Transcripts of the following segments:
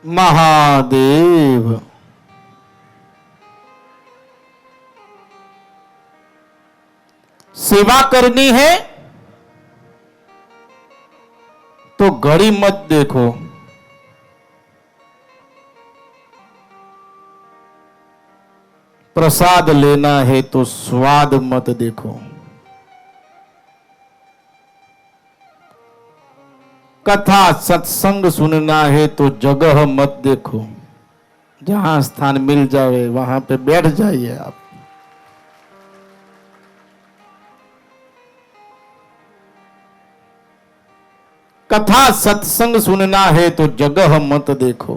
महादेव। सेवा करनी है तो घड़ी मत देखो, प्रसाद लेना है तो स्वाद मत देखो, कथा सत्संग सुनना है तो जगह मत देखो, जहां स्थान मिल जाए वहां पे बैठ जाइए आप। कथा सत्संग सुनना है तो जगह मत देखो,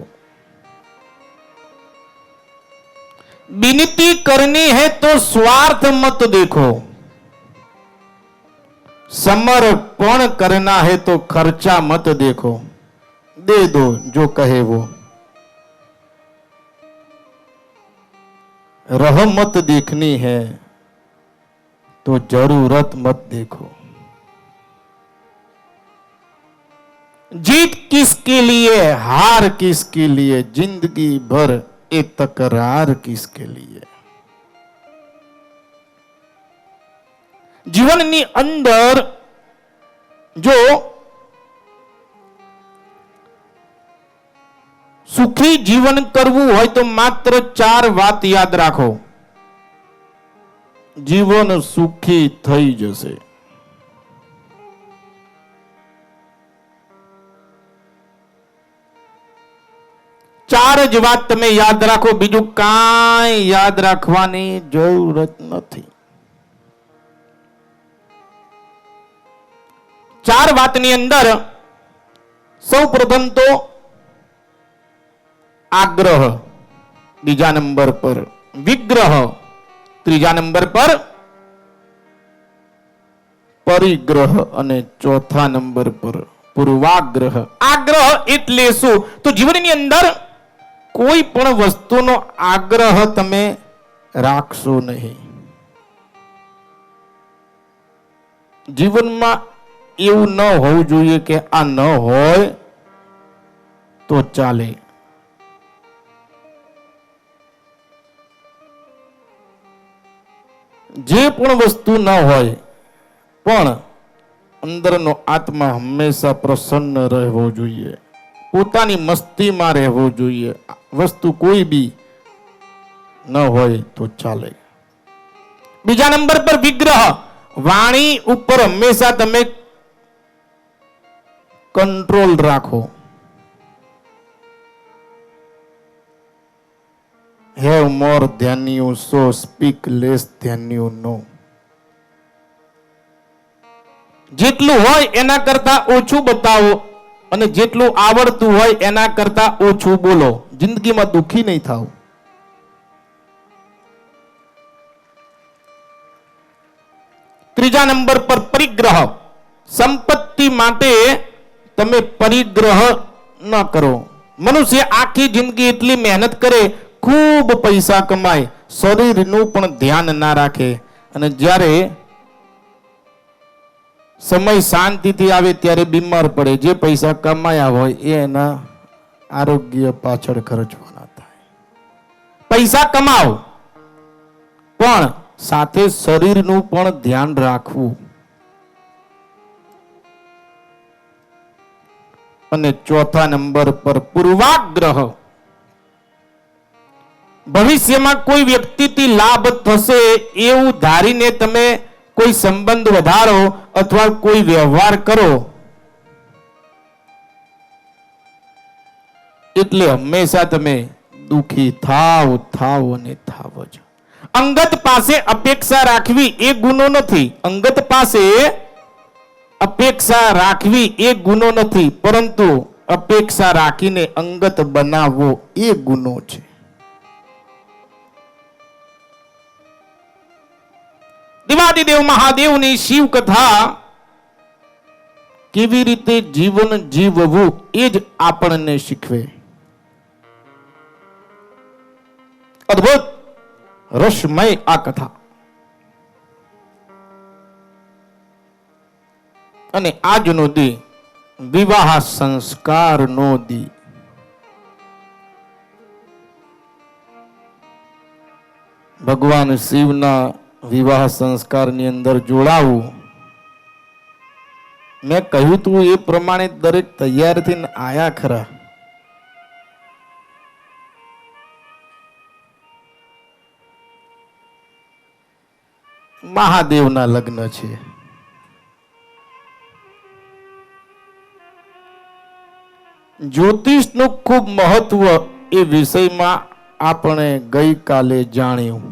विनती करनी है तो स्वार्थ मत देखो, समर्पण करना है तो खर्चा मत देखो, दे दो जो कहे वो, रहमत देखनी है तो जरूरत मत देखो। जीत किसके लिए, हार किसके लिए, जिंदगी भर ये तकरार किसके लिए। जीवननी अंदर जो सुखी जीवन करવું હોય તો માત્ર 4 વાત યાદ રાખો, જીવન સુખી થઈ જશે। ચાર જ વાત તમે યાદ રાખો, બીજું કાંઈ યાદ રાખવાની જરૂરત નથી। ચાર વાતની અંદર સૌ પ્રથમ તો આગ્રહ, બીજા નંબર પર વિગ્રહ, ત્રીજા નંબર પર પરિગ્રહ અને ચોથા નંબર પર પૂર્વાગ્રહ। આગ્રહ એટલે શું? તો જીવનની અંદર કોઈ પણ વસ્તુનો આગ્રહ તમે રાખશો નહીં। જીવનમાં એવું ન હોવું જોઈએ કે આ ન હોય તો ચાલે। જે પણ વસ્તુ ન હોય પણ અંદરનો આત્મા હંમેશા પ્રસન્ન રહેવો જોઈએ, પોતાની મસ્તીમાં રહેવો જોઈએ। વસ્તુ કોઈ બી ન હોય તો ચાલે। બીજા નંબર પર વિગ્રહ, વાણી ઉપર હંમેશા તમે કંટ્રોલ રાખો। Have more than you so, speak less than you know। જેટલું હોય એના કરતા ઓછું બતાવો અને જેટલું આવડતું હોય એના કરતા ઓછું બોલો। જિંદગીમાં દુખી નહીં થાવ। ત્રીજા નંબર પર પરિગ્રહ, સંપત્તિ માટે તમે પરિગ્રહ ન કરો। મનુષ્ય આખી જિંદગી એટલી મહેનત કરે, ખૂબ પૈસા કમાય, શરીરનું પણ ધ્યાન ના રાખે અને જ્યારે સમય શાંતિથી આવે ત્યારે બીમાર પડે। જે પૈસા કમાયા હોય એ એના આરોગ્ય પાછળ ખર્ચવાના થાય। પૈસા કમાઓ પણ સાથે શરીરનું પણ ધ્યાન રાખવું। અને ચોથા નંબર પર પૂર્વાગ્રહ, ભવિષ્યમાં કોઈ વ્યક્તિથી લાભ થશે એવું ધારીને તમે કોઈ સંબંધ વધારો અથવા કોઈ વ્યવહાર કરો એટલે હંમેશા તમે દુખી થાવ થાવ અને થાવ જ। અંગત પાસે અપેક્ષા રાખવી એ ગુનો નથી, અંગત પાસે અપેક્ષા રાખવી એ ગુનો નથી, પરંતુ અપેક્ષા રાખીને અંગત બનાવવો એ ગુનો છે। દેવાદિદેવ મહાદેવની શિવ કથા કેવી રીતે જીવન જીવવું એ જ આપણને શીખવે। અદ્ભુત રસમય આ કથા। અને આજનો દી વિવાહ સંસ્કારનો દી। ભગવાન શિવના વિવાહ સંસ્કારની અંદર જોડાવું, મેં કહ્યું તું એ પ્રમાણે દરેક તૈયાર થઈને આયા ખરા. મહાદેવના લગ્ન છે. જ્યોતિષનું ખૂબ મહત્વ એ વિષયમાં આપણે ગઈકાલે જાણ્યું.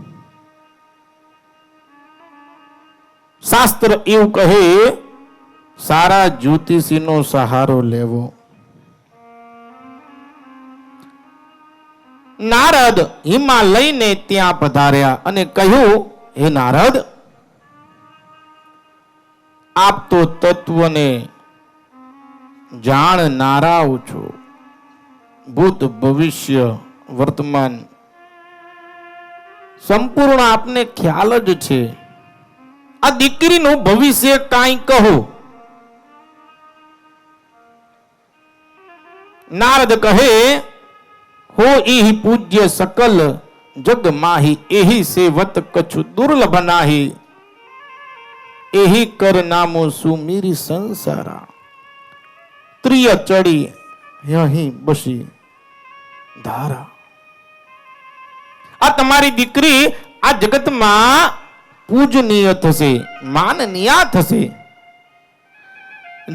શાસ્ત્ર એવું કહે, સારા જ્યોતિષીનો સહારો લેવો. નારદ હિમાલયને ત્યાં પધાર્યા અને કહ્યું, હે નારદ, આપ તો તત્વને જાણનારાઓ છો. ભૂત ભવિષ્ય વર્તમાન સંપૂર્ણ આપને ખ્યાલ જ છે. આ દીકરીનું ભવિષ્ય કાંઈ કહો. નારદ કહે, હો ઈ પૂજ્ય સકલ જગ માહી, એહી સેવત કछु દુર્લભ નાહી, એહી કર નામો સુમીરી સંસારા, ત્રિય ચડી અહીં બસી ધારા. આ તમારી દીકરી આ જગતમાં પૂજનીય થશે, માનનીય થશે.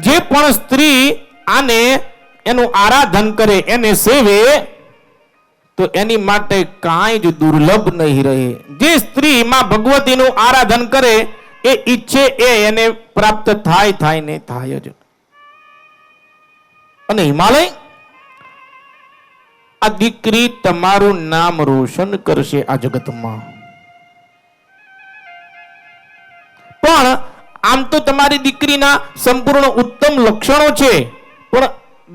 જે પણ સ્ત્રી આને એનું આરાધન કરે, એને સેવે, તો એની માટે કાંઈ જ દુર્લભ નહીં રહે. જે સ્ત્રી માં ભગવતીનું આરાધન કરે એ ઈચ્છે એ એને પ્રાપ્ત થાય ને થાય જ. અને હિમાલય, આ દીકરી તમારું નામ રોશન કરશે આ જગતમાં. પણ આમ તો તમારી દીકરીના સંપૂર્ણ ઉત્તમ લક્ષણો છે, પણ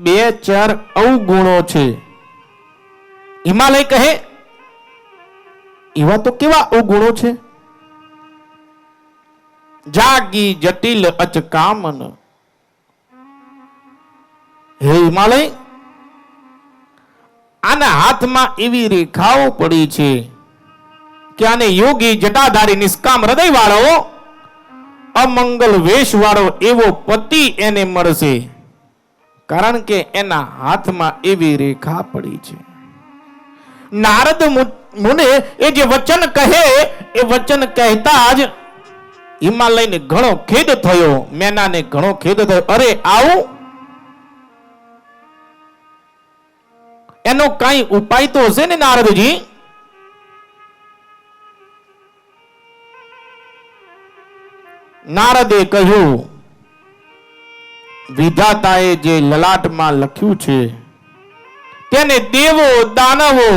2-4 અવગુણો છે. હિમાલય કહે, એવા તો કેવા અવગુણો છે? જાગી જટિલ અચકામન. હે હિમાલય, આના હાથમાં એવી રેખાઓ પડી છે કે આને યોગી જટાધારી નિષ્કામ હૃદય વાળો, અમંગલ વેશ વાળો એવો પતિ એને મળશે. કારણ કે એના હાથમાં એવી રેખા પડી છે. નારદ મુને એ જે વચન કહે, એ વચન કહેતા જ હિમાલયને ઘણો ખેદ થયો, મેનાને ઘણો ખેદ થયો. અરે આવું, એનો કઈ ઉપાય તો હશે ને નારદજી? નારદે કહ્યું, વિધાતાએ જે લલાટમાં લખ્યું છે તેને દેવો, દાનવો,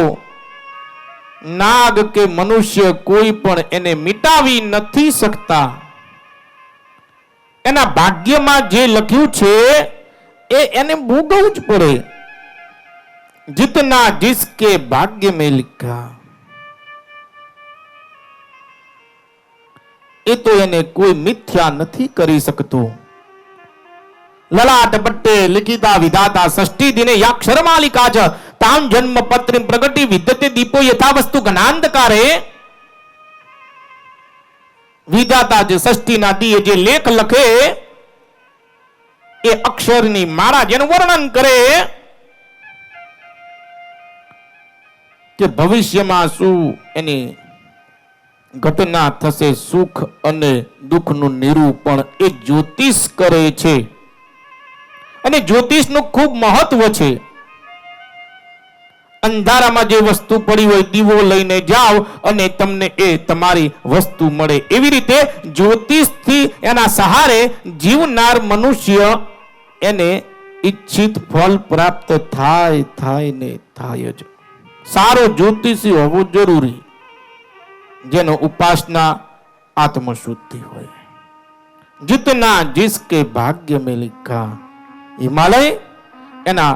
નાગ કે મનુષ્ય કોઈ પણ એને મિટાવી નથી શકતા. એના ભાગ્યમાં જે લખ્યું છે એ એને ભોગવવું જ પડે. जितना जिसके भाग्य में लिखा, એ તો એને કોઈ મિથ્યા નથી કરી શકતું. લલાટ પટ્ટે લિખિતા વિધાતા ષષ્ઠી દિને યાક્ષર માલિકા ચ તામ જન્મ પત્રી પ્રગટી વિદ્યતે દીપો યથા વસ્તુ ઘનાંધકારે. વિધાતા જે ષષ્ઠીના દીએ જે લેખ લખે, એ અક્ષરની માળા જેનું વર્ણન કરે કે ભવિષ્યમાં શું એની ઘટના થશે, સુખ અને દુઃખનું નિરૂપણ એ જ્યોતિષ કરે છે. અને જ્યોતિષનું ખૂબ મહત્વ છે. અંધારામાં જે વસ્તુ પડી હોય, દીવો લઈને જાઓ અને તમને એ તમારી વસ્તુ મળે. એવી રીતે જ્યોતિષથી એના સહારે જીવનાર મનુષ્ય એને ઈચ્છિત ફળ પ્રાપ્ત થાય ને થાય જ. સારો જ્યોતિષી હોવો જરૂરી, જેનો ઉપાસના આત્મશુદ્ધિ હોય. जितना जिसके भाग्य में लिखा, હિમાલય એના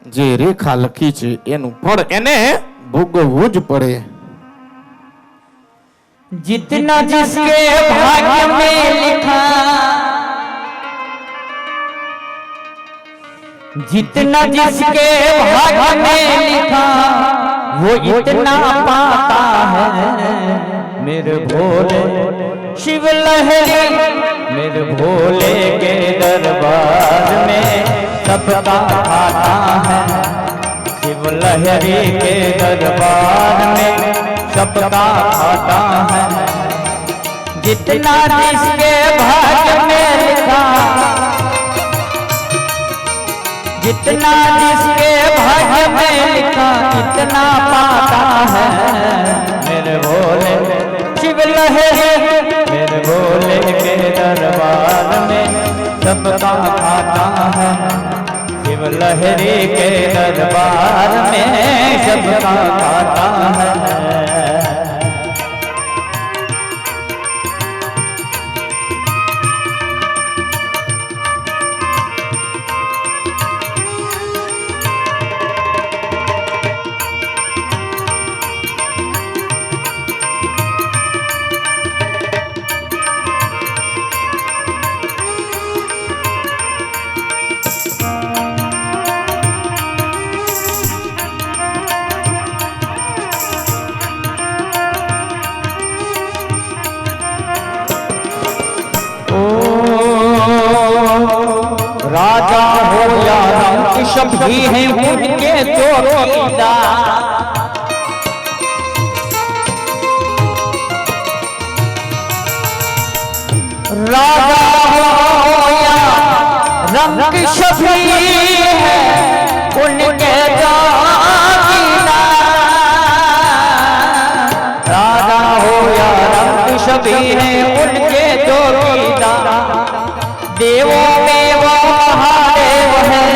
જે રેખા લખી છે એનું ફળ એને ભોગવવું જ પડે. जितना जिसके भाग्य में लिखा, जितना जिसके भाग्य में लिखा, वो इतना पाता है मेरे भोले शिव लहरी मेरे भोले के दरबार में सबका खाता है शिव लहरी के दरबार में सबका खाता है जितना जिसके भाग्य में लिखा जितना जिसके भाग्य में लिखा इतना पाता है मेरे भोले शिव लहरी मेरे भोले के दरबार में सबका खाता है शिव लहरी के दरबार में सबका खाता है राजा हो या रंग सब भी हैं उनके चौकीदार राजा हो या रंग सब भी हैं उनके चौकीदार राजा हो या रंग सब भी हैं उनके चौकीदार देवों में वो महादेव है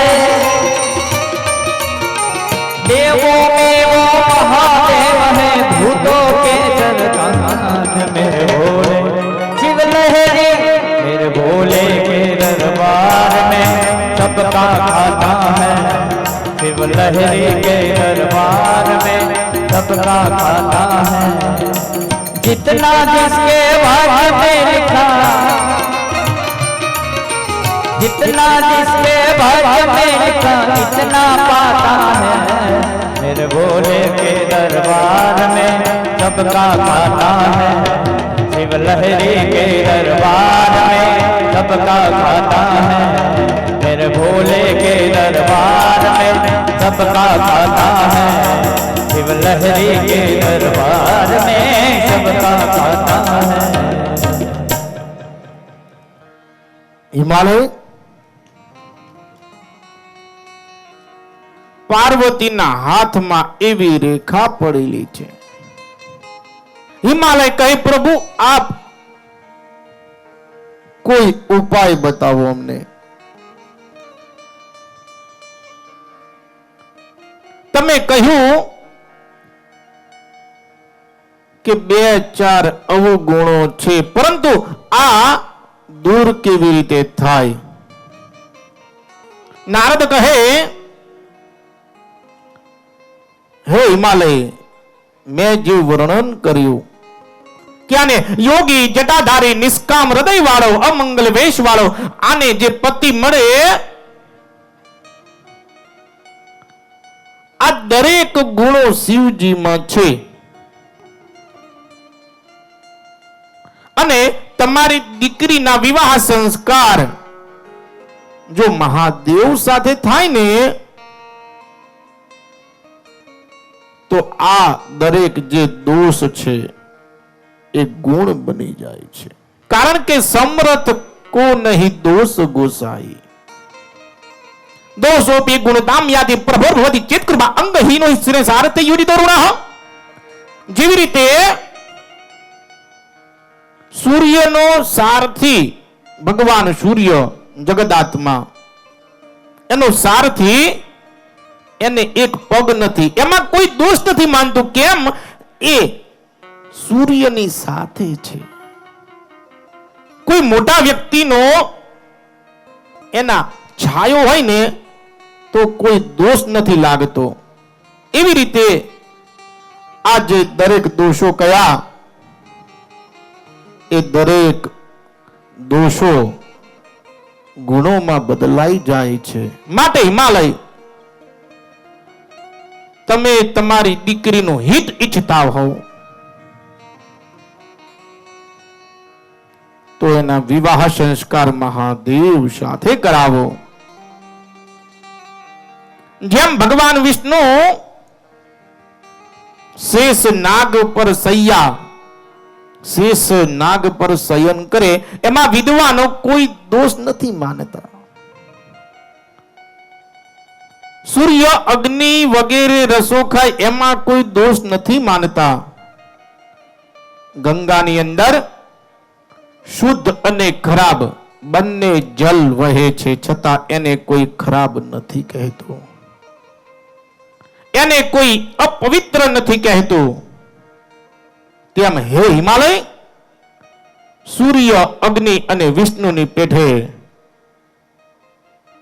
देवों में वो महादेव है भूतों के सरकार मेरे भोले शिव लहरी मेरे भोले के दरबार में सबका खाता है शिव लहरी के दरबार में सबका खाता है जितना जिसके भाग्य में लिखा जितना जिसके भाग्य में लिखा इतना पाता है मेरे भोले के दरबार में सबका खाता है शिव लहरी के दरबार में सबका खाता है मेरे भोले के दरबार में सबका खाता है शिव लहरी के दरबार में सबका खाता है हिमालय પાર્વતીના હાથમાં એવી રેખા પડેલી છે હિમાલય કહે પ્રભુ આપ કોઈ ઉપાય બતાવો અમને તમે કહ્યું કે 2-4 અવગુણો છે પરંતુ આ દૂર કેવી રીતે થાય નારદ કહે હે હિમાલય મેં જે વર્ણન કર્યું કે આને યોગી જટાધારી નિષ્કામ હૃદય વાળો અમંગલ વેશ વાળો આને જે પતિ મળે આ દરેક ગુણો શિવજીમાં છે અને તમારી દીકરીના વિવાહ સંસ્કાર જો મહાદેવ સાથે થાય ને તો આ દરેક જે દોષ છે એ ગુણ બની જાય છે કારણ કે સમરથ કો નહીં દોષ ગોસાઈ दोषोपि गुणताम याति प्रभुर्भवति चेत्कृपा अंगहीनो स्थिरे सारथे युदितो ऋणः જેવી રીતે સૂર્યનો સારથી ભગવાન સૂર્ય જગદાત્મા એનો સારથી એને એક પગ નથી એમાં કોઈ દોષ નથી માનતું કેમ એ સૂર્યની સાથે છે કોઈ મોટા વ્યક્તિનો એના છાયો હોય ને તો કોઈ દોષ નથી લાગતો એવી રીતે આ જે દરેક દોષો કયા એ દરેક દોષો ગુણોમાં બદલાઈ જાય છે માટે હિમાલય તમે તમારી દીકરીનું હિત ઈચ્છતા હોવ તો એના વિવાહ સંસ્કાર મહાદેવ સાથે કરાવો. જેમ ભગવાન વિષ્ણુ શેષ નાગ પર શયન કરે એમાં વિદ્વાનો કોઈ દોષ નથી માનતા. સૂર્ય અગ્નિ વગેરે રસો ખાય એમાં કોઈ દોષ નથી માનતા. ગંગાની અંદર શુદ્ધ અને ખરાબ બંને જલ વહે છે, છતાં એને કોઈ ખરાબ નથી કહેતું, એને કોઈ અપવિત્ર નથી કહેતું. તેમ હે હિમાલય, સૂર્ય અગ્નિ અને વિષ્ણુની પેઠે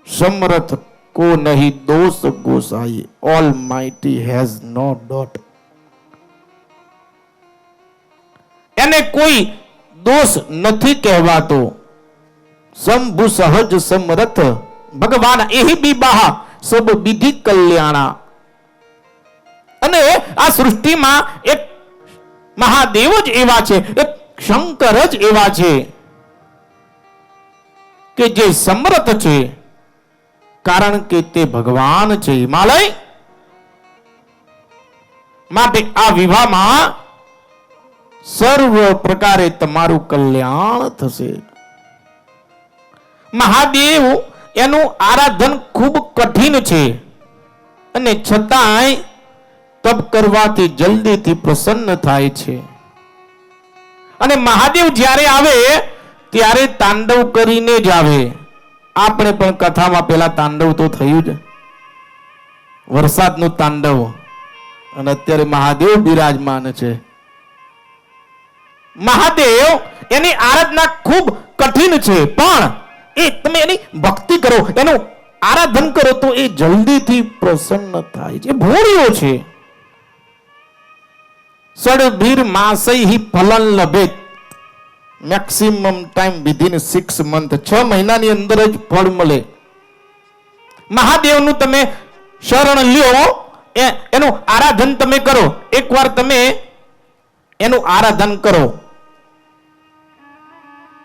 સમર્થ કો નહીં દોષ ગોસાઈ. Almighty has no dot. એને કોઈ દોષ નથી કહેવાતો. શંભુ સહજ સમરથ ભગવાન એહી બીબાહ સબ વિધિ કલ્યાણા. અને આ સૃષ્ટિમાં એક મહાદેવ જ એવા છે, એક શંકર જ એવા છે કે જે સમર્થ છે, કારણ કે તે ભગવાન છે. હિમાલય માટે આ વિવાહમાં સર્વ પ્રકારે તમારું કલ્યાણ થશે. મહાદેવ એનું આરાધન ખૂબ કઠિન છે અને છતાંય તપ કરવાથી જલ્દીથી પ્રસન્ન થાય છે. અને મહાદેવ જ્યારે આવે ત્યારે તાંડવ કરીને જ આવે. આપણે પણ કથામાં પેલા તાંડવ તો થયું જ, વરસાદનું તાંડવ, અને અત્યારે મહાદેવ બિરાજમાન છે. મહાદેવ એની આરાધના ખૂબ કઠિન છે, પણ એ તમે એની ભક્તિ કરો, એનું આરાધન કરો તો એ જલ્દીથી પ્રસન્ન થાય છે. ભોળિયો છે. સડભીર માસૈ ફલન લભેત. મેક્સિમમ ટાઈમ વિધિન 6 મંથ, 6 મહિનાની અંદર જ ફળ મળે. મહાદેવનું તમે શરણ લ્યો, એનું આરાધન તમે કરો. એકવાર તમે એનું આરાધન કરો,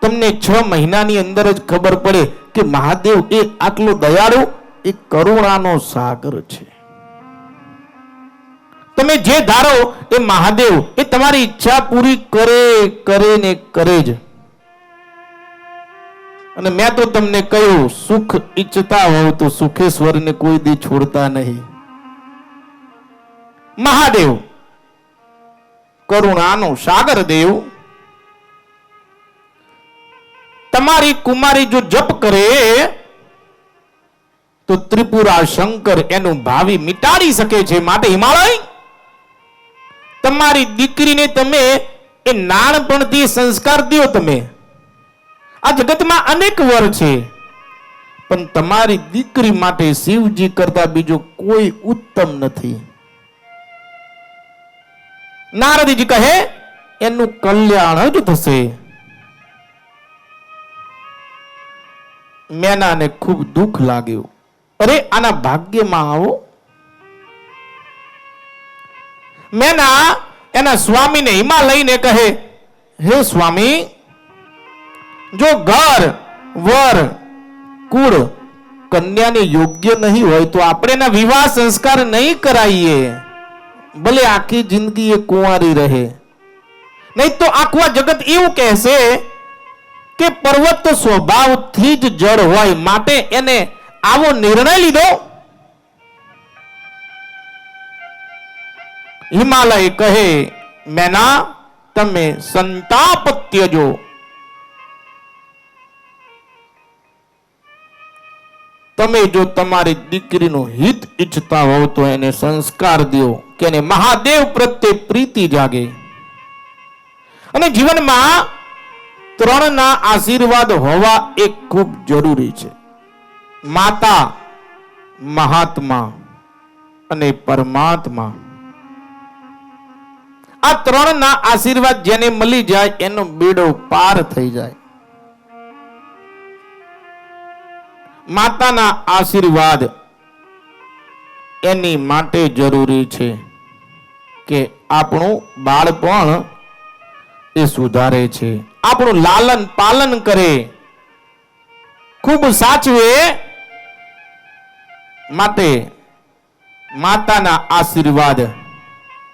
તમને 6 મહિનાની અંદર જ ખબર પડે કે મહાદેવ એ આટલો દયાળુ, એ કરુણાનો સાગર છે. તમે જે ધારો એ મહાદેવ એ તમારી ઈચ્છા પૂરી કરે ને કરે જ. અને મેં તો તમને કહ્યું, સુખ ઈચ્છતા હોવ તો સુખેશ્વરને કોઈ દી છોડતા નહીં. મહાદેવ કરુણાનો સાગર દેવ. તમારી કુમારી જો જપ કરે તો ત્રિપુરા શંકર એનું ભાવિ મિટાડી શકે છે. માટે હિમાલય, તમારી દીકરીને તમે એ નાનપણથી સંસ્કાર દો. તમે આ જગતમાં અનેક વર છે, પણ તમારી દીકરી માટે શિવજી કરતા બીજો કોઈ ઉત્તમ નથી. નારદજી કહે એનું કલ્યાણ જ થશે. મેનાને ખૂબ દુઃખ લાગ્યું. અરે આના ભાગ્યમાં આવો. મેના એના સ્વામીને હિમાલયને કહે, હે સ્વામી, જો ઘર વર કુળ કન્યાને યોગ્ય નહીં હોય તો આપણે એના વિવાહ સંસ્કાર નહીં કરાવીએ. ભલે આખી જિંદગી એ કુંવારી રહે. નહીં તો આખું જગત એવું કહેશે કે પર્વત તો સ્વભાવથી જ જળ હોય, માટે એને આવો નિર્ણય લીધો. હિમાલય કહે, મેના, તમે સંતાપ ત્યજો. તમે જો તમારી દીકરીનું હિત ઈચ્છતા હોવ તો એને સંસ્કાર દો કે એને મહાદેવ પ્રત્યે પ્રીતિ જાગે. અને જીવનમાં 3 ના આશીર્વાદ હોવા એ ખૂબ જરૂરી છે. માતા, મહાત્મા અને પરમાત્મા. આ 3 ના આશીર્વાદ જેને મળી જાય એનો બેડો પાર થઈ જાય. માતાના આશીર્વાદ એની માટે જરૂરી છે કે આપણું બાળપણ એ સુધારે છે, આપણું લાલન પાલન કરે, ખૂબ સાચવે. માટે માતાના આશીર્વાદ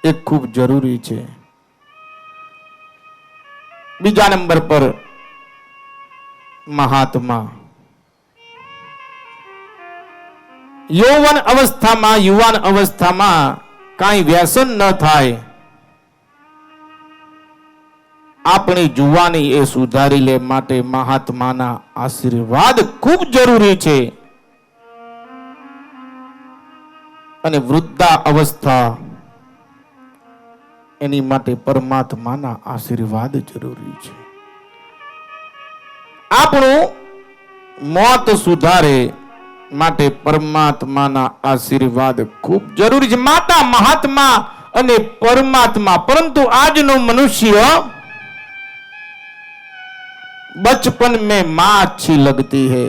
એ ખૂબ જરૂરી છે. બીજા નંબર પર મહાત્મા. યુવાન અવસ્થામાં કાંઈ વ્યસન ન થાય, આપણી જુવાની એ સુધારી લે માટે મહાત્માના આશીર્વાદ ખૂબ જરૂરી છે. અને વૃદ્ધા અવસ્થા એની માટે પરમાત્માના આશીર્વાદ જરૂરી છે. આપણું મોત સુધારે માટે પરમાત્માના આશીર્વાદ ખૂબ જરૂરી છે. માતા મહાત્મા અને પરમાત્મા. પરંતુ આજનો મનુષ્ય बचपन में मां अच्छी लगती है,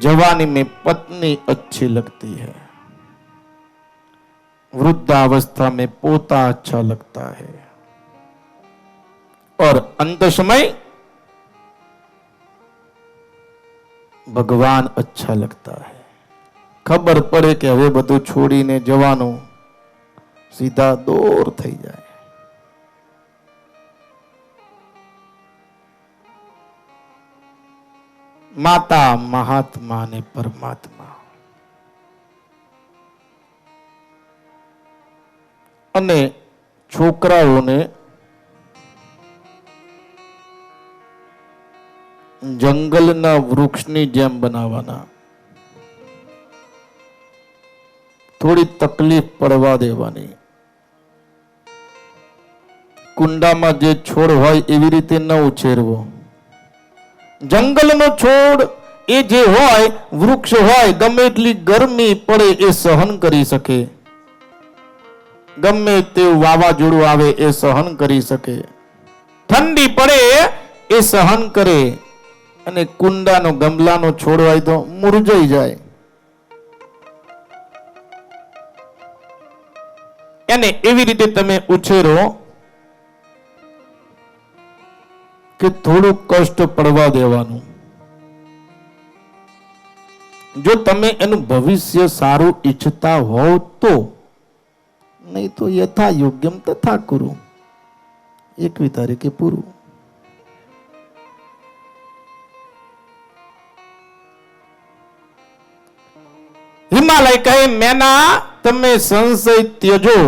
जवानी में पत्नी अच्छी लगती है, वृद्धावस्था में पोता अच्छा लगता है और अंत समय ભગવાન અચ્છા લગતા હૈ. ખબર પડે કે હવે બધું છોડીને જવાનું, સીધા દૂર થઈ જાય. માતા મહાત્મા ને પરમાત્મા અને છોકરાઓને જંગલના વૃક્ષની જેમ બનાવવાના, થોડી તકલીફ પડવા દેવાની. કુંડામાં જે છોડ હોય એવી રીતે ન ઉછેરવો. જંગલનો છોડ એ જે હોય, વૃક્ષ હોય, ગમે એટલી ગરમી પડે એ સહન કરી શકે, ગમે તે વાવાઝોડું આવે એ સહન કરી શકે, ઠંડી પડે એ સહન કરે. અને કુંડાનો ગમલાનો છોડ હોય તો મુરઝાઈ જાય. એને એવી રીતે તમે ઉછેરો કે થોડું કષ્ટ પડવા દેવાનું. જો તમે એનું ભવિષ્ય સારું ઈચ્છતા હોવ તો, નહીં તો યથા યોગ્યમ તથા કરું, 21 તારીખે પૂરું. હિમાલય કહે, મેના તમે સંશય ત્યજો.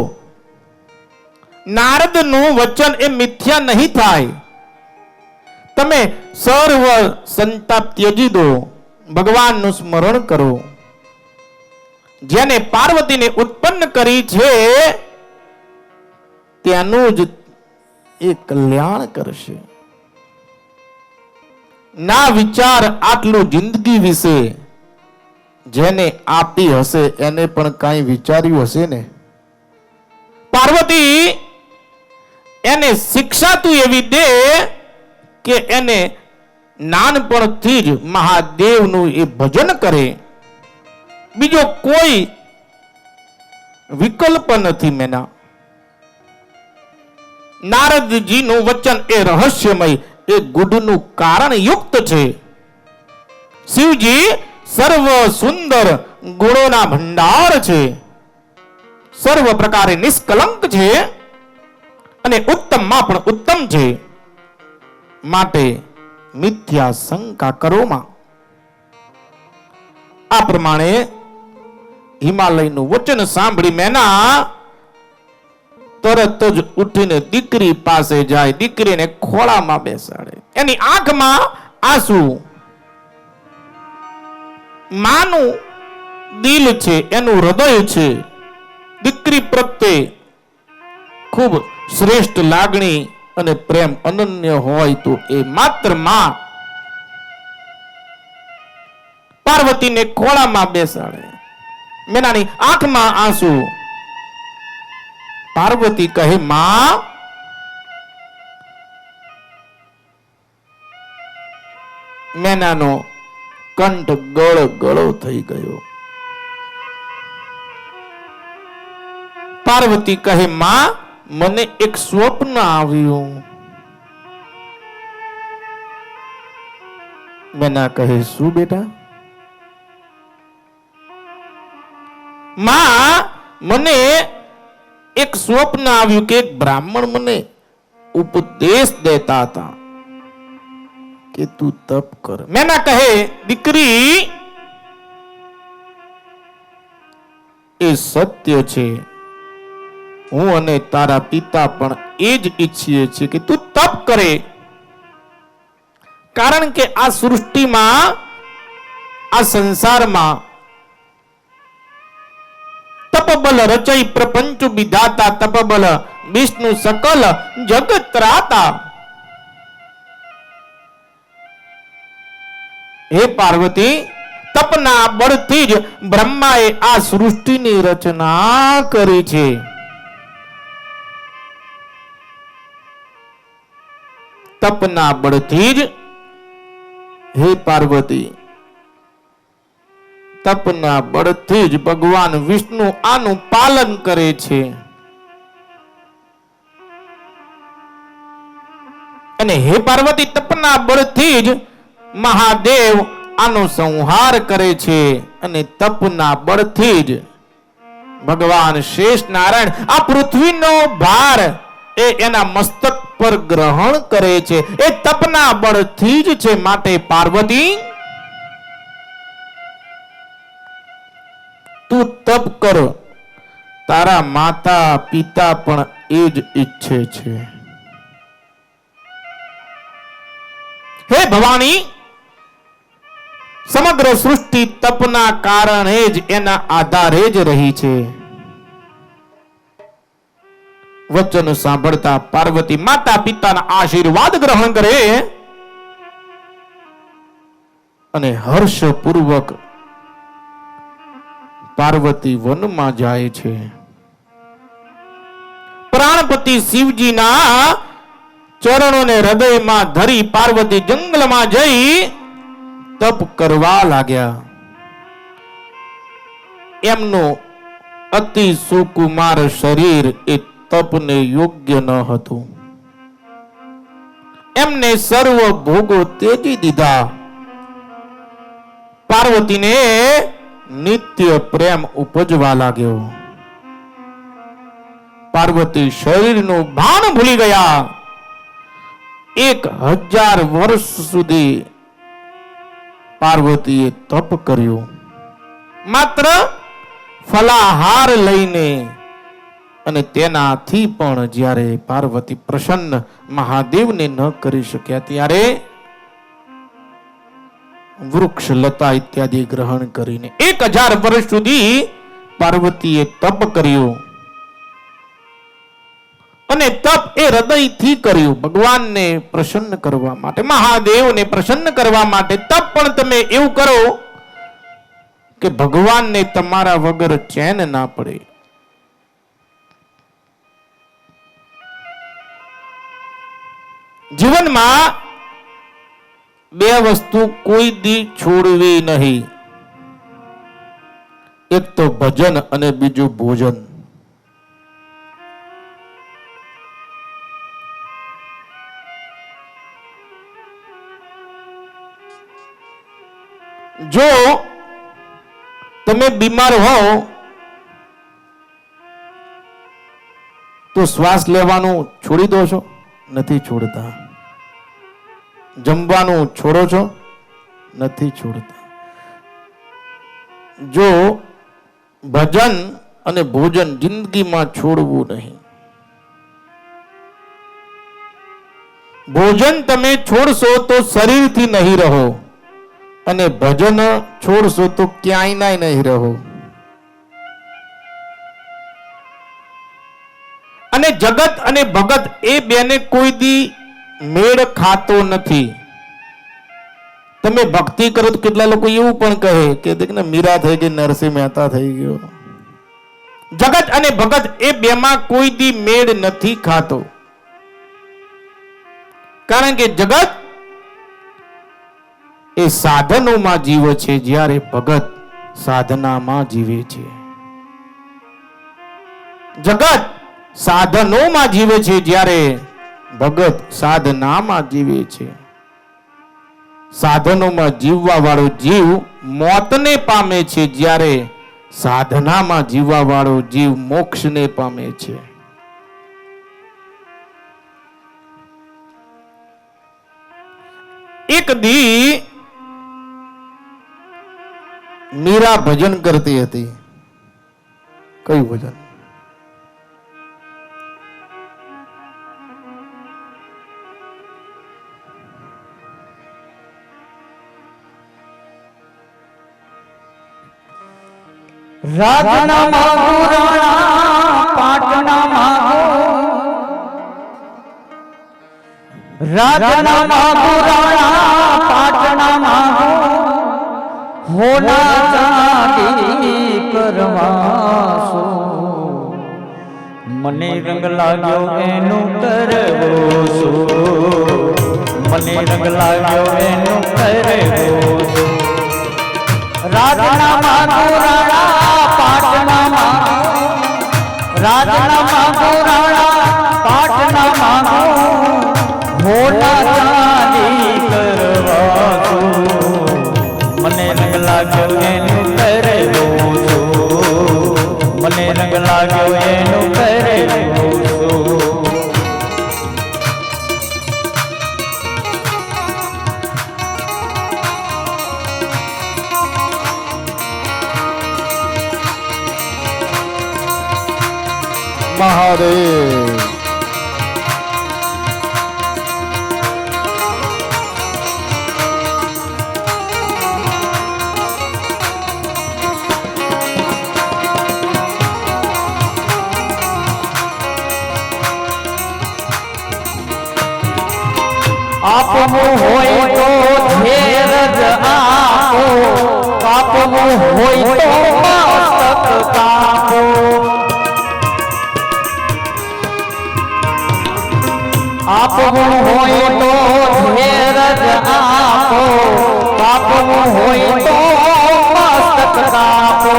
નારદનું વચન એ મિથ્યા નહીં થાય. તમે સર્વ સંતાપ ત્યજી દો, ભગવાનનું સ્મરણ કરો. જેને પાર્વતીને ઉત્પન્ન કરી છે તેનું જ એ કલ્યાણ કરશે. ના વિચાર આટલું જિંદગી વિશે જેને આપી હશે એને પણ કાંઈ વિચાર્યું હશે ને. પાર્વતી એને શિક્ષા તું એવી દે કે એને નાનપણથી જ મહાદેવનું એ ભજન કરે. બીજો કોઈ વિકલ્પ નથી. મેના નારદજીનું વચન એ રહસ્યમય, એ ગુડનું કારણ યુક્ત છે. શિવજી સર્વ સુંદર ગુણોના ભંડાર છે, સર્વ પ્રકારે નિષ્કલંક છે અને ઉત્તમમાં પણ ઉત્તમ છે. માટે મિથ્યા શંકા કરોમાં. આ પ્રમાણે હિમાલયનું વચન સાંભળી મેના તરત જ ઉઠીને દીકરી પાસે જાય, દીકરીને ખોળામાં બેસાડે. એની આંખમાં આંસુ. માનું દિલ છે, એનું હૃદય છે. દીકરી પ્રત્યે ખૂબ શ્રેષ્ઠ લાગણી અને પ્રેમ અનન્ય હોય તો એ માત્ર માં પાર્વતીને ખોળામાં બેસાડે. મેનાની આંખમાં આંસુ. પાર્વતી કહે, માં મેનાનો કંઠ ગળો થઈ ગયો. પાર્વતી કહે, માં મને એક સ્વપ્ન આવ્યું. મેના કહે, શું બેટા? માં મને એક સ્વપ્ન આવ્યું કે એક બ્રાહ્મણ મને ઉપદેશ દેતા હતા કે તું તપ કર. મેના કહે, દીકરી એ સત્ય છે, હું અને તારા પિતા પણ એ જ ઈચ્છીએ છીએ કે તું તપ કરે. કારણ કે આ સૃષ્ટિમાં, આ સંસારમાં તપબલ રચઈ પ્રપંચ વિધાતા, તપબલ વિષ્ણુ સકલ જગત ત્રાતા. હે પાર્વતી, તપના બળથી જ બ્રહ્માએ આ સૃષ્ટિની રચના કરી છે. તપના બળથી જ, હે પાર્વતી, તપના બળથી જ ભગવાન વિષ્ણુ આનું પાલન કરે છે. અને હે પાર્વતી, તપના બળથી જ મહાદેવ આનો સંહાર કરે છે. અને તપના બળથી જ ભગવાન શેષ નારાયણ આ પૃથ્વીનો ભાર એ એના મસ્તક પર ગ્રહણ કરે છે. એ તપના બળથી જ છે. માટે પાર્વતી, તું તપ કર. તારા માતા પિતા પણ એ જ ઈચ્છે છે. હે ભવાની, સમગ્ર સૃષ્ટિ તપના કારણે જ, એના આધારે જ રહી છે. વચન સાંભળતા પાર્વતી માતા પિતાના આશીર્વાદ ગ્રહણ કરે અને હર્ષપૂર્વક પાર્વતી વનમાં જાય છે. પ્રાણપતિ શિવજીના ચરણોને હૃદયમાં ધરી પાર્વતી જંગલમાં જઈ તપ કરવા લાગ્યા. એમનું અતિ સુકુમાર શરીર એ તપને યોગ્ય ન હતું. એમને સર્વ ભોગો ત્યજી દીધા. પાર્વતીને નિત્ય પ્રેમ ઉપજવા લાગ્યો. પાર્વતી શરીરનું ભાન ભૂલી ગયા. 1000 વર્ષ સુધી પાર્વતીએ તપ કર્યું. માત્ર ફલાહાર લઈને. અને તેનાથી પણ જ્યારે પાર્વતી પ્રસન્ન મહાદેવને ન કરી શક્યા, ત્યારે વૃક્ષ લતા ઇત્યાદિ ગ્રહણ કરીને 1000 વર્ષ સુધી પાર્વતીએ તપ કર્યું. અને તપ એ હૃદયથી કર્યું, ભગવાનને પ્રસન્ન કરવા માટે, મહાદેવને પ્રસન્ન કરવા માટે. તપ પણ તમે એવું કરો કે ભગવાનને તમારા વગર ચેન ના પડે. જીવનમાં 2 વસ્તુ કોઈ દી છોડવી નહીં. એક તો ભજન અને બીજું ભોજન. જો તમે બીમાર હો તો શ્વાસ લેવાનું છોડી દો છો? નથી છોડતા. જમવાનું છોડો છો? નથી છોડતા. જો ભજન અને ભોજન જિંદગીમાં છોડવું નહીં. ભોજન તમે છોડશો તો શરીરથી નહીં રહો, અને ભજન છોડશો તો ક્યાંય નહીં રહો. અને જગત અને ભગત એ બેને કોઈ દી મેળ ખાતો નથી. તમે ભક્તિ કરો તો કેટલા લોકો એવું પણ કહે કે દેખ ને મીરા થઈ ગઈ, નરસિંહ મહેતા થઈ ગયો. જગત અને ભગત એ બેમાં કોઈ દી મેળ નથી ખાતો. કારણ કે જગત એ સાધનોમાં જીવે છે, જ્યારે ભગત સાધનામાં જીવે છે. જગત સાધનોમાં જીવે છે, જ્યારે ભગત સાધનામાં જીવે છે. સાધનોમાં જીવવા વાળો જીવ મોતને પામે છે, જ્યારે સાધનામાં જીવવા વાળો જીવ મોક્ષને પામે છે. એક દી મીરા ભજન કરતી હતી. કયું ભજન? રાજના માંગુ રાણા પાટના માંગુ, રાજના માંગુ રાણા પાટના માંગુ, હોના ચાંદી કરવાસો. મને રંગ લાગ્યો એનું કરવો શું, મને રંગ લાગ્યો એનું કરવો શું. રાજના માંગુ રાણા પાટના માંગુ, રાજના માંગુ રાણા પાટના માંગુ, હોના ચાંદી કરવા છું. મને રંગ લાગ્યો એનું કરવું છું, મને રંગ લાગ્યો એનું કરવું છું. મહાદેવ. આપવું હોય તો ધીરજ આપો, કાપવું હોય તો મસ્તક કાપો. આપવું હોય તો ધીરજ આપો, કાપવું હોય તો મસ્તક કાપો.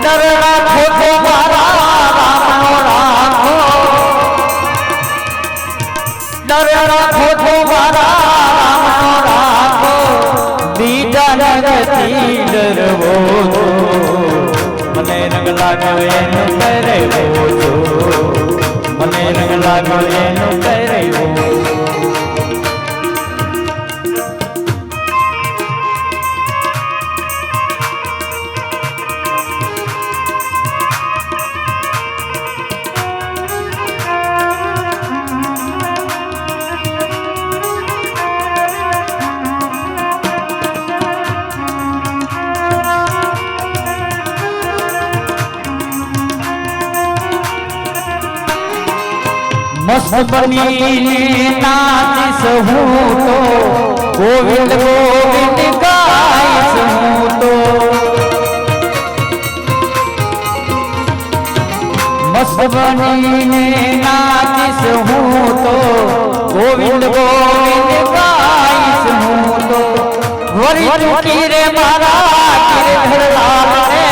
ડર રાખો તો મારા રામનો રાખો, ડર રાખો તો મારા રામનો રાખો. બીજા નગરથી ડરવો છો, મને રંગ લાગ્યો એનું કરવો છો, મને રંગ લાગ્યો એનું કરવો. મસ્ત બનીને નાચીશ હું તો, ગોવિંદ ગોવિંદ ગાઈશ હું તો. મસ્ત બનીને નાચીશ હું તો, ગોવિંદ ગોવિંદ ગાઈશ હું તો. વરી ચૂકી રે મારા ગિરધરલાલ ને,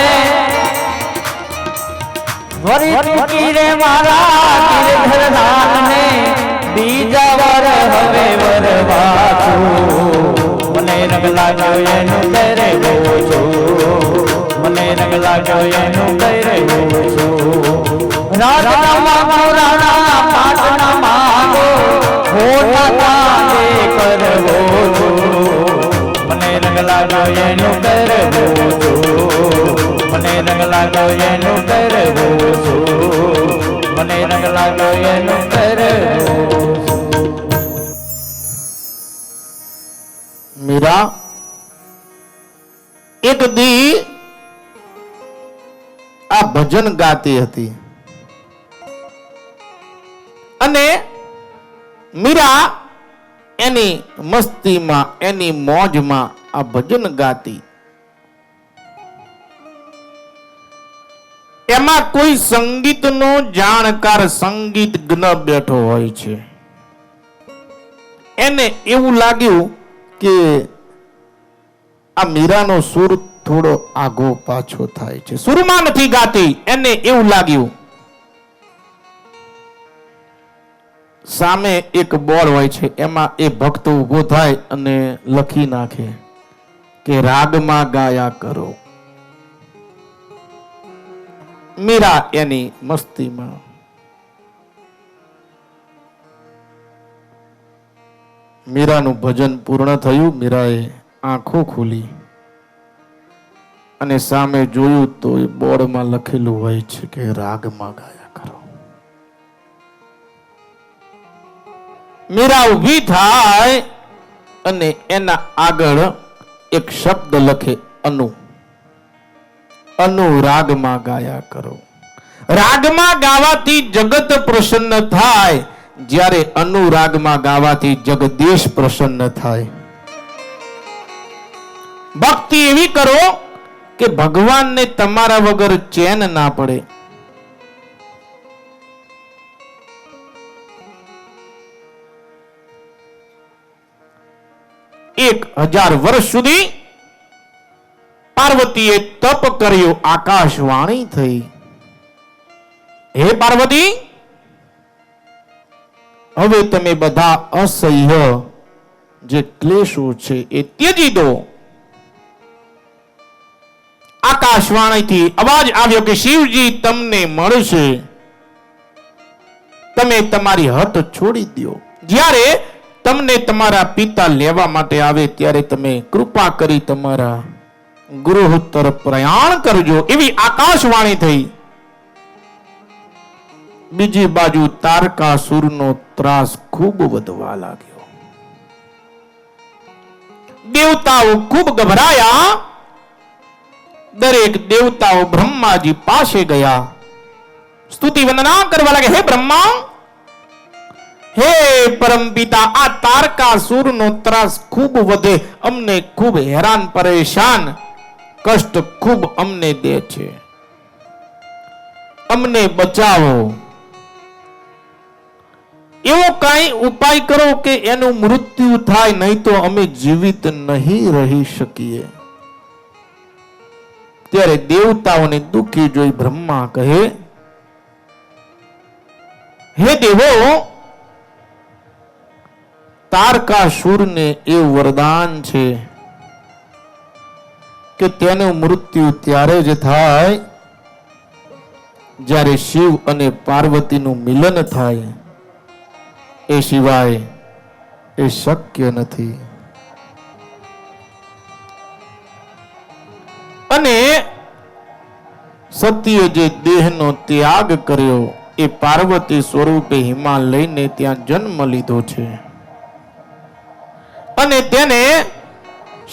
વરી ચૂકી રે મારા ગિરધરલાલ ને. બીજા વાર હવે વરવા છું, મને રંગ લાગ્યો એનું કરવો છું, મને રંગ લાગ્યો એનું કરવો છું. રાજના માંગુ રાણા પાટના માંગો, હોના ચાંદી કરવો છું. મને રંગ લાગ્યો એનું કરવો છું, મને રંગ લાગ્યો એનું કરવો છું, મને રંગ લાગ્યો એનું કરવો. મીરા એક દી આ ભજન ગાતી હતી અને મીરા એની મસ્તીમાં એની મોજમાં આ ભજન ગાતી. એમાં કોઈ સંગીતનો જાણકાર સંગીતજ્ઞ બેઠો હોય છે. એને એવું લાગ્યું કે આ મીરાનો સુર થોડો આગો પાછો થાય છે, સુરમાં નથી ગાતી. એને એવું લાગ્યું સામે એક બોર્ડ હોય છે, એમાં એ ભક્ત ઊભો થાય અને લખી નાખે કે રાગમાં ગાયા કરો. મીરા એની મસ્તીમાં મીરાનું ભજન પૂર્ણ થયું. મીરાએ આંખો ખોલી અને સામે જોયું તો એ બોર્ડમાં લખેલું હોય છે કે રાગમાં ગાયા કરો. મીરા ઊભી થાય અને એના આગળ એક શબ્દ લખે અનુ. અનુરાગમાં ગાયા કરો. રાગમાં ગાવાથી જગત પ્રસન્ન થાય, જ્યારે અનુરાગમાં ગાવાથી જગદીશ પ્રસન્ન થાય. ભક્તિ એવી કરો કે ભગવાનને તમારા વગર ચેન ના પડે. એક 1000 વર્ષ સુધી પાર્વતીએ તપ કર્યું. આકાશવાણી થઈ, હે પાર્વતી, હવે તમે બધા અસહ્ય જે ક્લેશો છે એ ત્યજી દો. આકાશવાણીથી અવાજ આવ્યો કે શિવજી તમને મળશે, તમે તમારી હઠ છોડી દો. જ્યારે તમને તમારા પિતા લેવા માટે આવે ત્યારે તમે કૃપા કરી તમારા ગૃહ તરફ પ્રયાણ કરજો, એવી આકાશવાણી થઈ. બીજી બાજુ તારકાસુરનો ત્રાસ ખૂબ વધવા લાગ્યો. દેવતાઓ ખૂબ ગભરાયા. દરેક દેવતાઓ બ્રહ્માજી પાસે ગયા, સ્તુતિ વંદના કરવા લાગે. હે બ્રહ્મા, હે પરમપિતા, આ તારકાસુરનો ત્રાસ ખૂબ વધે, અમને ખૂબ હેરાન પરેશાન કષ્ટ ખૂબ અમને દે છે, અમને બચાવો. એવો કઈ ઉપાય કરો કે એનું મૃત્યુ થાય, નહીં તો અમે જીવિત નહીં રહી શકીએ. ત્યારે દેવતાઓને દુઃખી જોઈ બ્રહ્મા કહે, હે દેવો, તારકાસુરને એ વરદાન છે કે તેનું મૃત્યુ ત્યારે જ થાય જ્યારે શિવ અને પાર્વતીનું મિલન થાય, એ સિવાય એ શક્ય નથી. અને સતીએ જે દેહનો ત્યાગ કર્યો એ પાર્વતી સ્વરૂપે હિમાલયને ત્યાં જન્મ લીધો છે અને તેને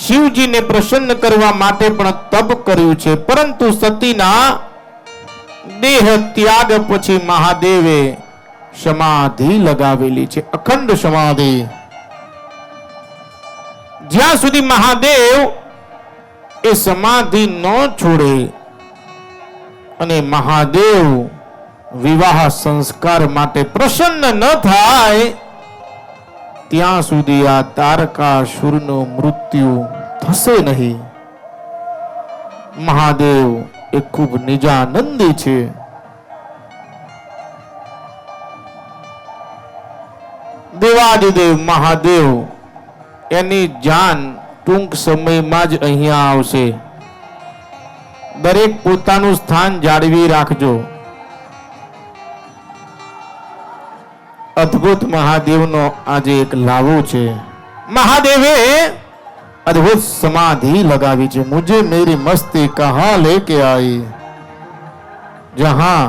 શિવજીને પ્રસન્ન કરવા માટે પણ તપ કર્યું છે. પરંતુ સતીના દેહ ત્યાગ પછી મહાદેવે સમાધિ લગાવેલી છે, અખંડ સમાધિ. જ્યાં સુધી મહાદેવ એ સમાધિ ન છોડે અને મહાદેવ વિવાહ સંસ્કાર માટે પ્રસન્ન ન થાય, ત્યાં સુધી આ તારકાસુરનું મૃત્યુ થશે નહીં. મહાદેવ એ ખૂબ નિજાનંદી છે. દેવાદિદેવ મહાદેવ એની જાન ટૂંક સમયમાં જ અહીંયા આવશે. દરેક પોતાનું સ્થાન જાળવી રાખજો. અદ્ભુત મહાદેવનો આજે એક લાવો છે. મહાદેવે अद्भुत समाधि लगावी है। मुझे मेरी मस्ती कहाँ लेके आई, जहां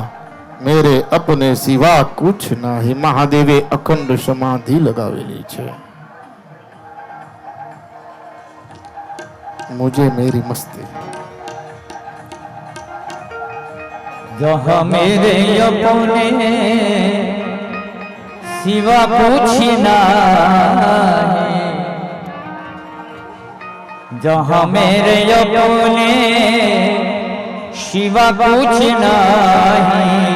मेरे अपने सिवा कुछ नहीं। महादेवे अखंड समाधि लगावेली है। मुझे मेरी मस्ती जहाँ मेरे अपने सिवा कुछ नहीं, जहाँ मेरे अपने सिवा कुछ नहीं,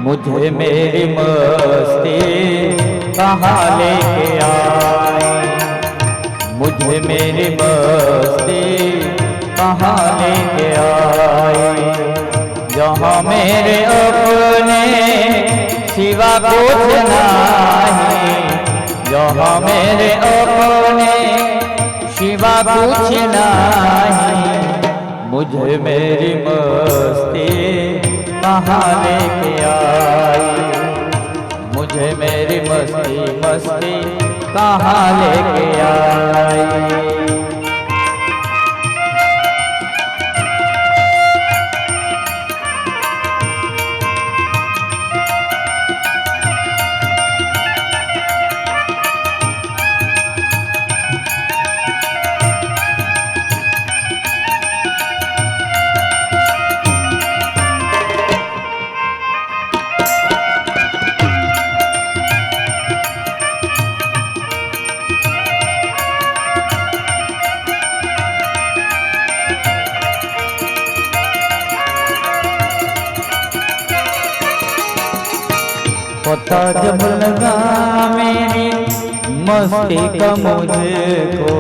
मुझे मेरी मस्ती कहाँ लेके आई, मुझे मेरी मस्ती कहाँ लेके आई। जहाँ मेरे अपने सिवा कुछ नहीं, यहाँ मेरे अपने सिवा कुछ नहीं। मुझे मेरी मस्ती कहाँ लेके आई, मुझे मेरी मस्ती मस्ती कहाँ लेके आई। पता जब लगा मेरी मस्ती का मुझको,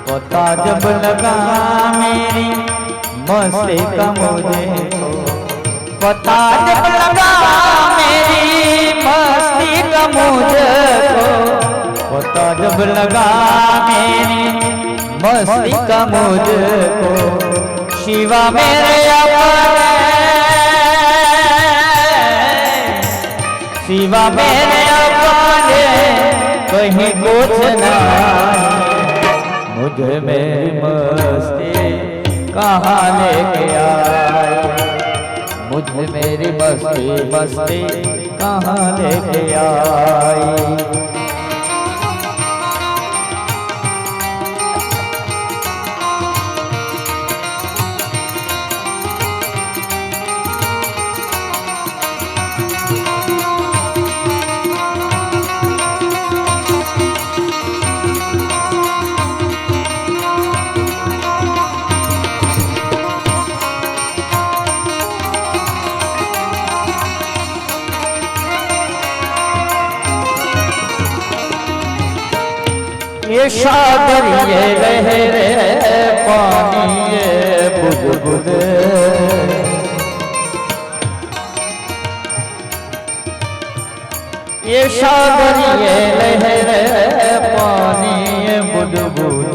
पता जब लगा मेरी मस्ती का मुझको, पता जब लगा मेरी मस्ती का मुझको, पता जब लगा मेरी मस्ती का मुझको, शिवा मेरे अपने शिवा मेरे अपने कहीं कुछ नहीं। मुझे मेरी मस्ती कहाँ लेके आई, मुझे मेरी मस्ती मस्ती कहाँ लेके आई। ये सागर ये लहरे पानी ये बुलबुल, ये सागर ये लहरे पानी ये बुलबुल,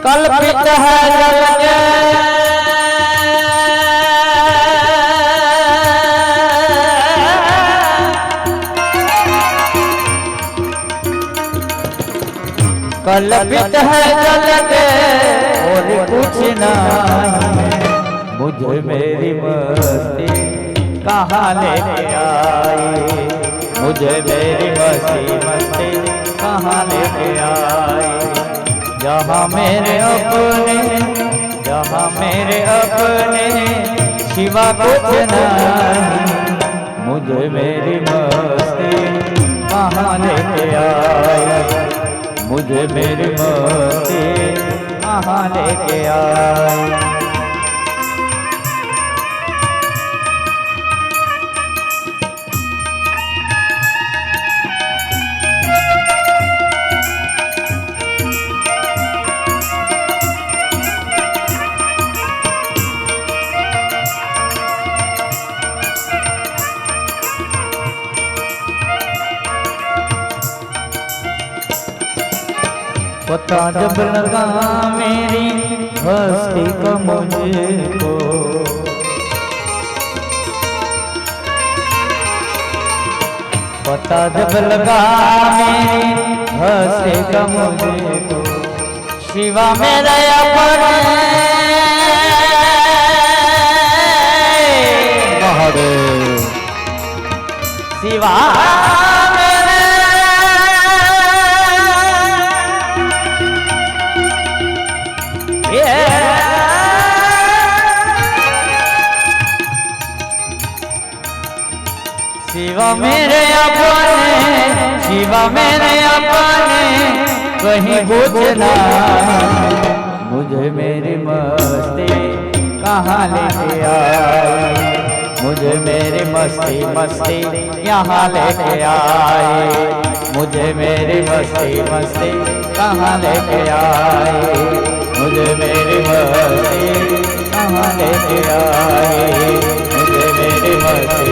कल्पित है जल के कल्पित है जल के और कुछ नहीं। मुझे मेरी मस्ती कहाँ लेके आई, मुझे मेरी मस्ती मस्ती कहाँ लेके आई। जहाँ मेरे अपने, जहाँ मेरे अपने शिवा कुछ नहीं। मुझे मेरी मस्ती कहाँ लेके आई, मुझे मेरी मस्ती कहाँ लेके आई। पता जब लगा मेरी हस्ती का मुझको, पता जब लगा मेरी हस्ती का मुझको, शिवा मेरा अपने महादेव शिवा शिवा मेरे अपने, शिवा मेरे अपने कहीं कुछ नहीं। मुझे मेरी मस्ती कहाँ लेके आई, मुझे मेरी मस्ती मस्ती यहाँ लेके आई। मुझे मेरी मस्ती मस्ती कहाँ लेके आई, मुझे मेरी मस्ती कहाँ लेके आई, मुझे मेरी मस्ती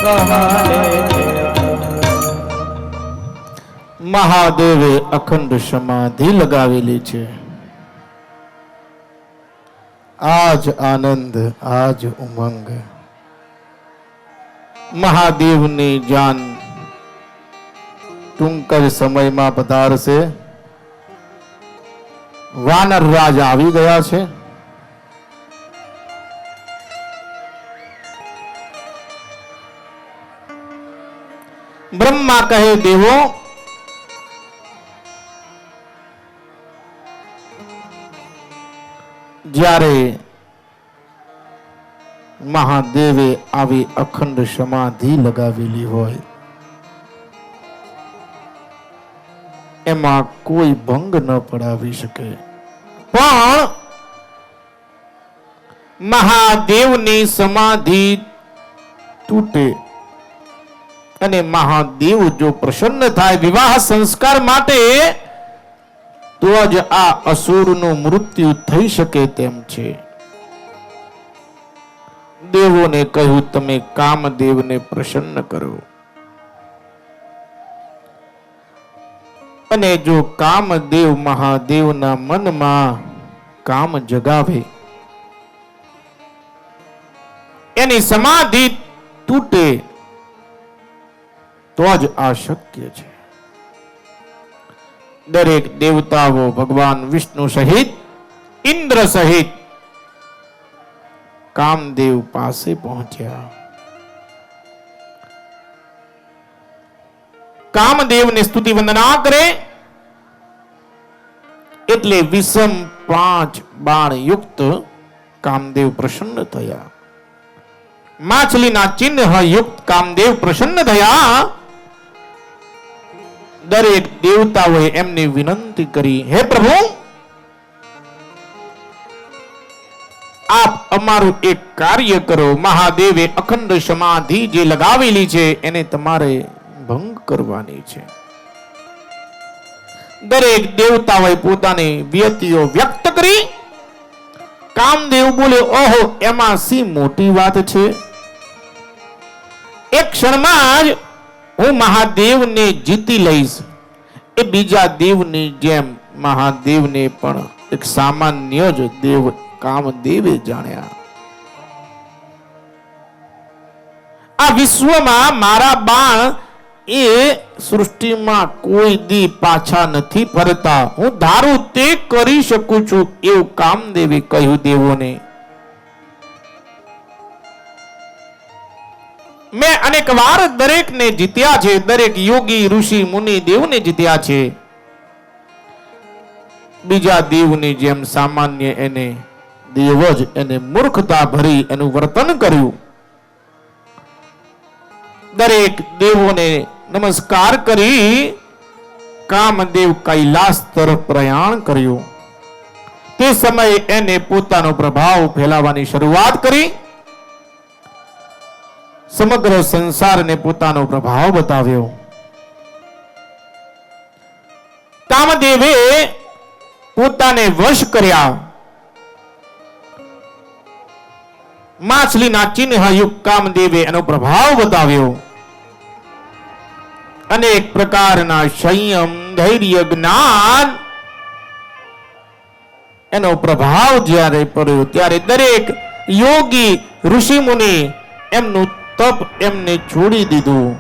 कहाँ लेके आई। મહાદેવે અખંડ સમાધિ લગાવેલી છે. આજ આનંદ, આજ ઉમંગ. મહાદેવની જાન ટૂંક જ સમયમાં પધારશે. વાનર રાજ આવી ગયા છે. બ્રહ્મા કહે, દેવો જ્યારે મહાદેવે આવી અખંડ સમાધિ લગાવેલી હોય એમાં કોઈ ભંગ ન પડાવી શકે. પણ મહાદેવની સમાધિ તૂટે અને મહાદેવ જો પ્રસન્ન થાય વિવાહ સંસ્કાર માટે, તો જ આ અસુરનું મૃત્યુ થઈ શકે તેમ છે. દેવોને કહ્યું, તમે કામદેવને પ્રસન્ન કરો. અને જો કામદેવ મહાદેવના મનમાં કામ જગાવે, એની સમાધિ તૂટે, તો જ આ શક્ય છે. દરેક દેવતાઓ ભગવાન વિષ્ણુ સહિત, ઇન્દ્ર સહિત કામદેવ પાસે પહોંચ્યા. કામદેવને સ્તુતિ વંદના કરે એટલે વિષમ 5 બાણ યુક્ત કામદેવ પ્રસન્ન થયા. માછલીના ચિહ્ન યુક્ત કામદેવ પ્રસન્ન થયા. દરેક દેવતાઓએ એમની વિનંતી કરી, હે પ્રભુ, આપ અમારું એક કાર્ય કરો. મહાદેવે અખંડ સમાધિ જે લગાવેલી છે એને તમારે ભંગ કરવાની છે. દરેક દેવતાઓએ પોતાની વ્યતિઓ વ્યક્ત કરી. કામદેવ બોલે, ઓહો, એમાં સી મોટી વાત છે. એક ક્ષણમાં જ હું મહાદેવને જીતી લઈશ. એ બીજા દેવની જેમ મહાદેવને પણ એક સામાન્ય જ દેવ કામદેવે જાણ્યા. આ વિશ્વમાં મારા બાણ એ સૃષ્ટિમાં કોઈ દી પાછા નથી ફરતા. હું ધારું તે કરી શકું છું, એવું કામદેવે કહ્યું દેવોને. મેં અનેક વાર દરેકને જીત્યા છે. દરેક યોગી ઋષિ મુનિ દેવને જીત્યા છે. બીજા દેવની જેમ સામાન્ય એને દેવ જ એને મૂર્ખતા ભરી એનું વર્તન કર્યું. દરેક દેવોને નમસ્કાર કરી કામદેવ કૈલાસ તરફ પ્રયાણ કર્યું. તે સમયે એને પોતાનો પ્રભાવ ફેલાવવાની શરૂઆત કરી. સમગ્ર સંસારને પોતાનો પ્રભાવ બતાવ્યો. કામદેવે પોતાને વશ કર્યા. માછલીના ચિહ્ન યુક્ત કામદેવે એનો પ્રભાવ બતાવ્યો. અનેક પ્રકારના સંયમ, ધૈર્ય, જ્ઞાન એનો પ્રભાવ જ્યારે પડ્યો ત્યારે દરેક યોગી ઋષિ મુનિ એમનું તપ એમને છોડી દીધું.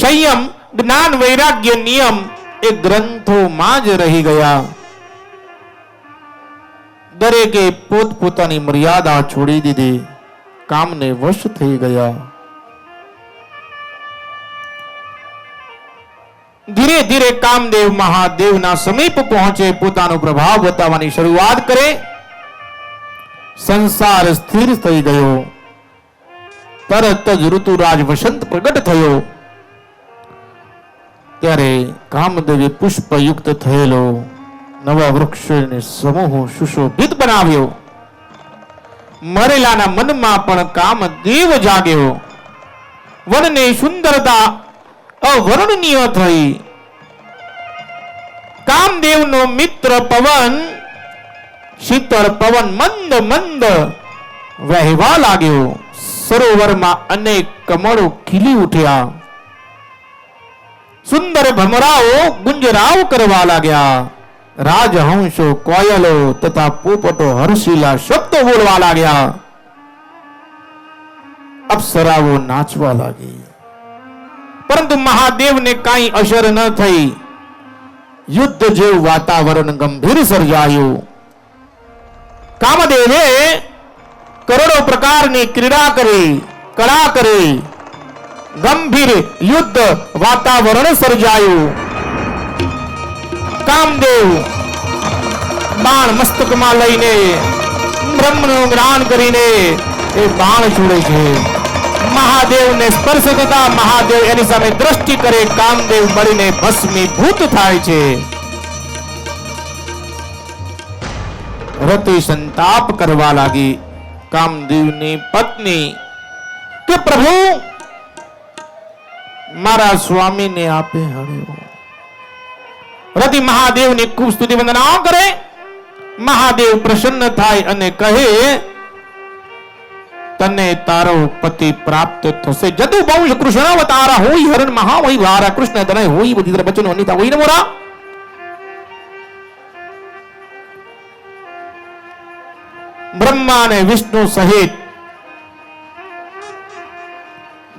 સંયમ, જ્ઞાન, વૈરાગ્ય, નિયમ એ ગ્રંથોમાં જ રહી ગયા. દરેકે પોતપોતાની મર્યાદા છોડી દીધી. કામને વશ થઈ ગયા. ધીરે ધીરે કામદેવ મહાદેવના સમીપ પહોંચે, પોતાનો પ્રભાવ બતાવવાની શરૂઆત કરે. સંસાર સ્થિર થઈ ગયો. તરત જ ઋતુરાજ વસંત પ્રગટ થયો. ત્યારે કામદેવે પુષ્પયુક્ત થયેલો નવા વૃક્ષોને સમૂહ સુશોભિત બનાવ્યો. મરેલાના મનમાં પણ કામદેવ જાગ્યો. વનની સુંદરતા અવર્ણનીય થઈ. કામ કામદેવનો મિત્ર પવન શીતળ પવન મંદ મંદ વહેવા લાગ્યો. સરોવરમાં અનેક કમળો ખીલી ઉઠ્યા. સુંદર ભમરાઓ ગુંજરાવ કરવા લાગ્યા. રાજહંસો, કોયલો તથા પોપટો હર્ષિલા શબ્દો બોલવા લાગ્યા. અપ્સરાઓ નાચવા લાગી. પરંતુ મહાદેવને કાંઈ અસર ન થઈ. યુદ્ધ જેવું વાતાવરણ ગંભીર સર્જાયું. કામદેવે કરોડો પ્રકારની ક્રીડા કરી, કળા કરી. ગંભીર યુદ્ધ વાતાવરણ સર્જાયું. કામદેવ બાણ મસ્તકમાં લઈને બ્રહ્મનું જ્ઞાન કરીને એ બાણ છોડે છે. મહાદેવને સ્પર્શ થતા મહાદેવ એની સામે દ્રષ્ટિ કરે. કામદેવ બળીને ભસ્મીભૂત થાય છે. રતિ સંતાપ કરવા લાગી. કામદેવની પત્ની કે પ્રભુ મારા સ્વામીને આપે હણ્યો. રતિ મહાદેવની ખૂબ સ્તુતિ વંદના કરે. મહાદેવ પ્રસન્ન થાય અને કહે તને તારો પતિ પ્રાપ્ત થશે. જદુ વંશ કૃષ્ણ અવતારા હોય હરણ મહામય વારા કૃષ્ણ તને હોય બધી તર બચનો અનિતા હોય ને મોરા. બ્રહ્મા અને વિષ્ણુ સહિત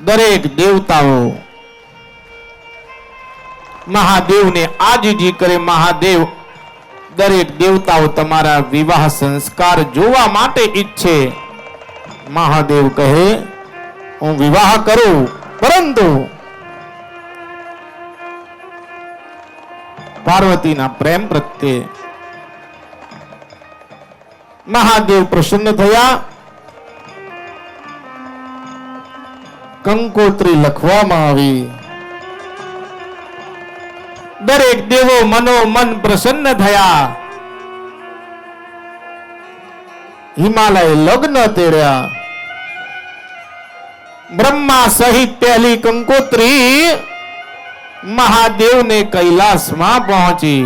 દરેક દેવતાઓ મહાદેવને આજીજી કરે. મહાદેવ દરેક દેવતાઓ તમારા વિવાહ સંસ્કાર જોવા માટે ઈચ્છે. મહાદેવ કહે હું વિવાહ કરું, પરંતુ પાર્વતીના પ્રેમ પ્રત્યે મહાદેવ પ્રસન્ન થયા. કંકોત્રી લખવામાં આવી. દરેક દેવો મનોમન પ્રસન્ન થયા. હિમાલય લગ્ન તેડ્યા. બ્રહ્મા સહિત પહેલી કંકોત્રી મહાદેવને કૈલાસમાં પહોંચી.